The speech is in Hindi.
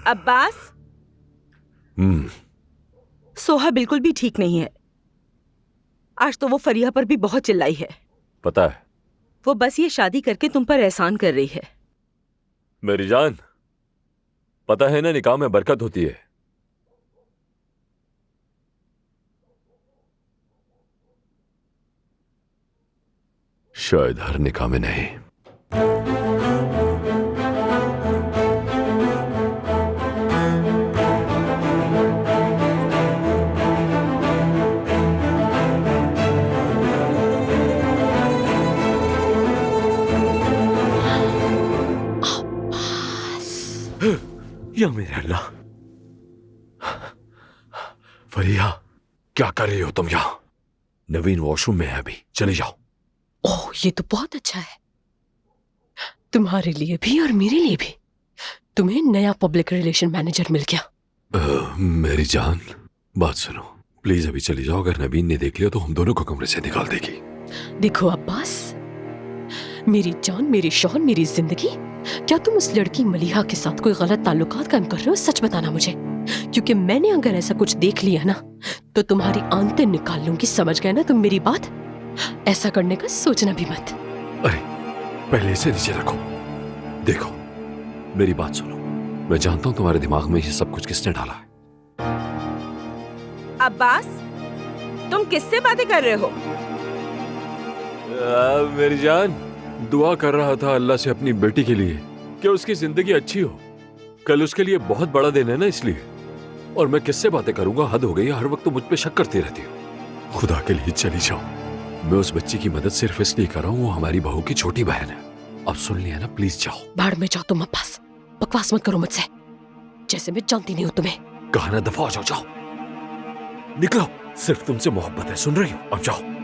अब्बास, सोहा बिल्कुल भी ठीक नहीं है। आज तो वो फरिया पर भी बहुत चिल्लाई है। पता है। वो बस ये शादी करके तुम पर एहसान कर रही है। मेरी जान, पता है ना निकाह में बरकत होती है। शायद हर निकाह में नहीं। या मेरे अल्लाह, फरिया क्या कर रही हो तुम यहाँ? नवीन वॉशरूम में है अभी, चले जाओ। ओह, ये तो बहुत अच्छा है, तुम्हारे लिए भी और मेरे लिए भी। तुम्हें नया पब्लिक रिलेशन मैनेजर मिल गया। मेरी जान, बात सुनो प्लीज, अभी चली जाओ। अगर नवीन ने देख लिया तो हम दोनों को कमरे से निकाल देगी। देखो अब्बास, मेरी जान, मेरी शौहर, मेरी जिंदगी, क्या तुम उस लड़की मलिहा के साथ कोई गलत ताल्लुकात कायम कर रहे हो? सच बताना मुझे, क्योंकि मैंने अगर ऐसा कुछ देख लिया ना तो तुम्हारी आंतें निकाल लूंगी। समझ गए ना तुम मेरी बात? ऐसा करने का सोचना भी मत। अरे पहले इसे नीचे रखो। देखो मेरी बात सुनो, मैं जानता हूं तुम्हारे दिमाग में ये सब कुछ किसने डाला है। अब्बास, तुम किससे बातें कर रहे हो? मेरी जान, दुआ कर रहा था अल्लाह से अपनी बेटी के लिए कि उसकी जिंदगी अच्छी हो। कल उसके लिए बहुत बड़ा दिन है ना, इसलिए। और मैं किससे बातें करूंगा? हद हो गई है, हर वक्त तो मुझ पे शक करती रहती हो। खुदा के लिए चली जाओ। मैं उस बच्ची की मदद सिर्फ इसलिए कर रहा हूँ, वो हमारी बहू की छोटी बहन है। अब सुन लिया ना, प्लीज जाओ। भाड़ में जाओ तुम अब्बास, बकवास मत करो मुझसे, जैसे मैं जानती नहीं हूँ तुम्हें। कहा ना, दफा हो जाओ, जाओ निकलो। सिर्फ तुमसे मोहब्बत है, सुन रही हो? अब जाओ।